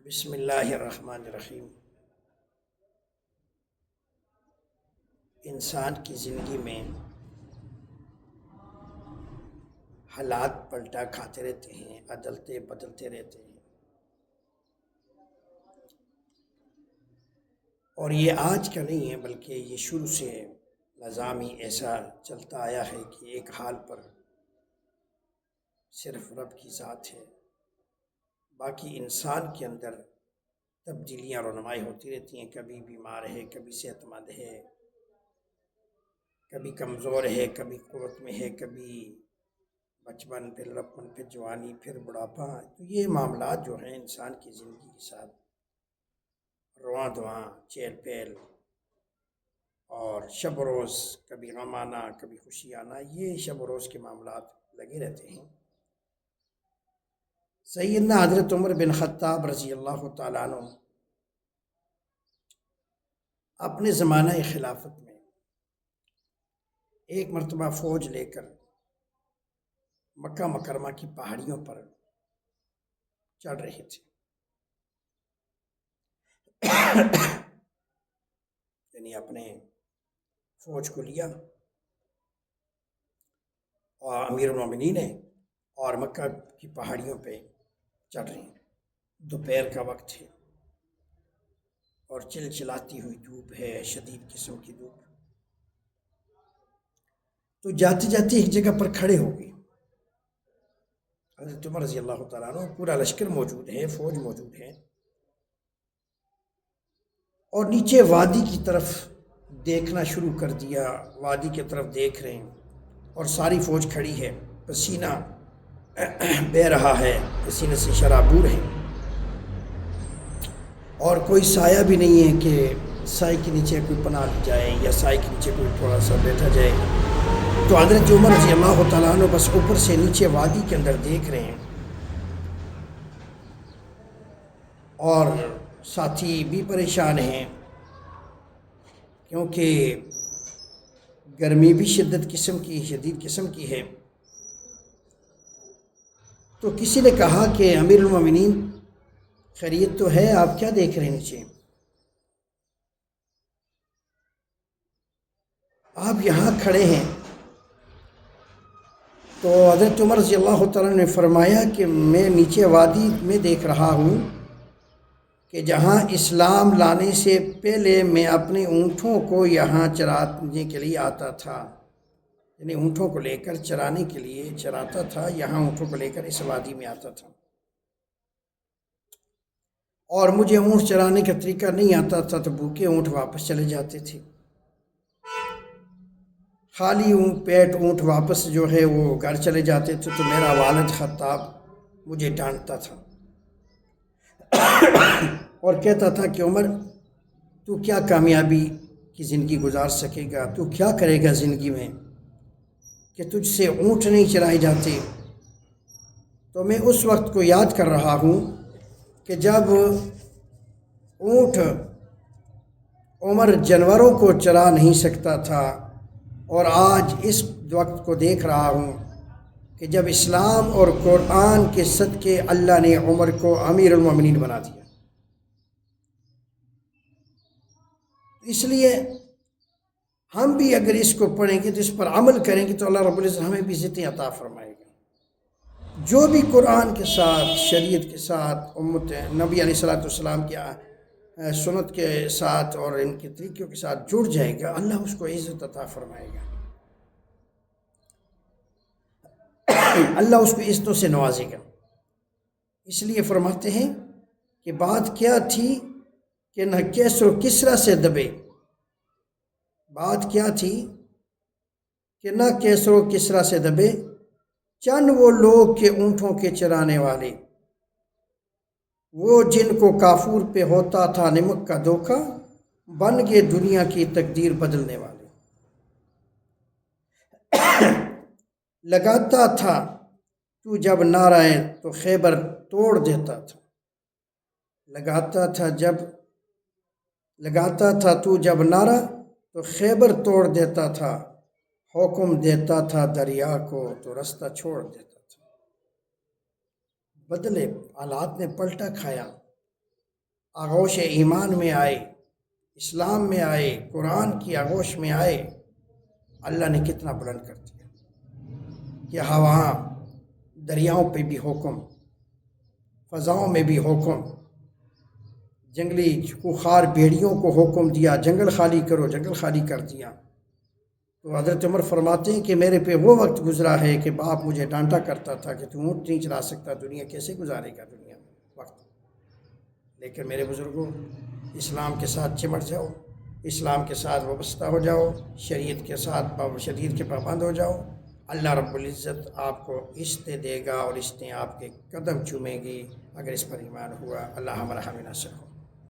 بسم اللہ الرحمن الرحیم۔ انسان کی زندگی میں حالات پلٹا کھاتے رہتے ہیں، عدلتے بدلتے رہتے ہیں، اور یہ آج کا نہیں ہے بلکہ یہ شروع سے نظام ہی ایسا چلتا آیا ہے کہ ایک حال پر صرف رب کی ذات ہے، باقی انسان کے اندر تبدیلیاں رونمائی ہوتی رہتی ہیں۔ کبھی بیمار ہے، کبھی صحت مند ہے، کبھی کمزور ہے، کبھی قوت میں ہے، کبھی بچپن، پھر لڑکپن، پھر جوانی، پھر بڑھاپا۔ تو یہ معاملات جو ہیں انسان کی زندگی کے ساتھ رواں دواں، چہل پہل اور شب و روز، کبھی غم آنا کبھی خوشی آنا، یہ شب و روز کے معاملات لگے رہتے ہیں۔ سیدنا حضرت عمر بن خطاب رضی اللہ تعالیٰ عنہ اپنے زمانہ خلافت میں ایک مرتبہ فوج لے کر مکہ مکرمہ کی پہاڑیوں پر چڑھ رہے تھے، یعنی اپنے فوج کو لیا اور امیر المومنین ہے اور مکہ کی پہاڑیوں پہ چڑھ رہے ہیں۔ دوپہر کا وقت ہے اور چلچلاتی ہوئی دھوپ ہے، شدید قسم کی دھوپ۔ تو جاتے جاتے ایک جگہ پر کھڑے ہو گئے۔ حضرت عمر رضی اللہ تعالیٰ عنہ، پورا لشکر موجود ہے، فوج موجود ہے، اور نیچے وادی کی طرف دیکھنا شروع کر دیا۔ وادی کی طرف دیکھ رہے ہیں اور ساری فوج کھڑی ہے، پسینہ بہہ رہا ہے، پسینے سے شرابور ہے، اور کوئی سایہ بھی نہیں ہے کہ سائے کے نیچے کوئی پناہ لی جائے یا سائے کے نیچے کوئی تھوڑا سا بیٹھا جائے۔ تو حضرت عمر رضی اللہ تعالیٰ عنہ بس اوپر سے نیچے وادی کے اندر دیکھ رہے ہیں، اور ساتھی بھی پریشان ہیں کیونکہ گرمی بھی شدید قسم کی ہے۔ تو کسی نے کہا کہ امیر المومنین خیریت تو ہے، آپ کیا دیکھ رہے ہیں نیچے؟ آپ یہاں کھڑے ہیں۔ تو حضرت عمر رضی اللہ تعالیٰ نے فرمایا کہ میں نیچے وادی میں دیکھ رہا ہوں کہ جہاں اسلام لانے سے پہلے میں اپنے اونٹوں کو یہاں چرانے کے لیے آتا تھا، یعنی اونٹوں کو لے کر چرانے کے لیے چراتا تھا، یہاں اونٹوں کو لے کر اس وادی میں آتا تھا، اور مجھے اونٹ چرانے کا طریقہ نہیں آتا تھا تو بھوکے اونٹ واپس چلے جاتے تھے، خالی پیٹ اونٹ واپس جو ہے وہ گھر چلے جاتے تھے۔ تو میرا والد خطاب مجھے ڈانٹتا تھا اور کہتا تھا کہ عمر، تو کیا کامیابی کی زندگی گزار سکے گا، تو کیا کرے گا زندگی میں کہ تجھ سے اونٹ نہیں چرائے جاتے؟ تو میں اس وقت کو یاد کر رہا ہوں کہ جب اونٹ عمر جانوروں کو چرا نہیں سکتا تھا، اور آج اس وقت کو دیکھ رہا ہوں کہ جب اسلام اور قرآن کے صدقے اللہ نے عمر کو امیر المومنین بنا دیا۔ اس لیے ہم بھی اگر اس کو پڑھیں گے تو اس پر عمل کریں گے تو اللہ رب العزت ہمیں بھی عزتیں عطا فرمائے گا۔ جو بھی قرآن کے ساتھ، شریعت کے ساتھ، امت نبی علیہ الصلوۃ والسلام کی سنت کے ساتھ اور ان کے طریقوں کے ساتھ جڑ جائے گا، اللہ اس کو عزت عطا فرمائے گا، اللہ اس کو عزتوں سے نوازے گا۔ اس لیے فرماتے ہیں کہ بات کیا تھی کہ نہ کیسر و کسرا سے دبے، بات کیا تھی کہ نہ کیسر و کسرا سے دبے، چند وہ لوگ کے اونٹوں کے چرانے والے، وہ جن کو کافور پہ ہوتا تھا نمک کا دھوکہ، بن گئے دنیا کی تقدیر بدلنے والے۔ لگاتا تھا تو جب نعرہ تو خیبر توڑ دیتا تھا، لگاتا تھا تو جب نعرہ تو خیبر توڑ دیتا تھا، حکم دیتا تھا دریا کو تو رستہ چھوڑ دیتا تھا۔ بدلے، حالات نے پلٹا کھایا، آغوش ایمان میں آئے، اسلام میں آئے، قرآن کی آغوش میں آئے، اللہ نے کتنا بلند کر دیا کہ ہواں دریاؤں پہ بھی حکم، فضاؤں میں بھی حکم، جنگلی خوخار بھیڑیوں کو حکم دیا جنگل خالی کرو، جنگل خالی کر دیا۔ تو حضرت عمر فرماتے ہیں کہ میرے پہ وہ وقت گزرا ہے کہ باپ مجھے ڈانٹا کرتا تھا کہ تو اونٹ نہیں چلا سکتا، دنیا کیسے گزارے گا دنیا میں وقت۔ لیکن میرے بزرگوں، اسلام کے ساتھ چمٹ جاؤ، اسلام کے ساتھ وابستہ ہو جاؤ، شریعت کے ساتھ شریعت کے پابند ہو جاؤ، اللہ رب العزت آپ کو عزتیں دے گا اور عزتیں آپ کے قدم چومیں گی اگر اس پر ایمان ہوا۔ اللہ ہمارا حامی ناصر ہو۔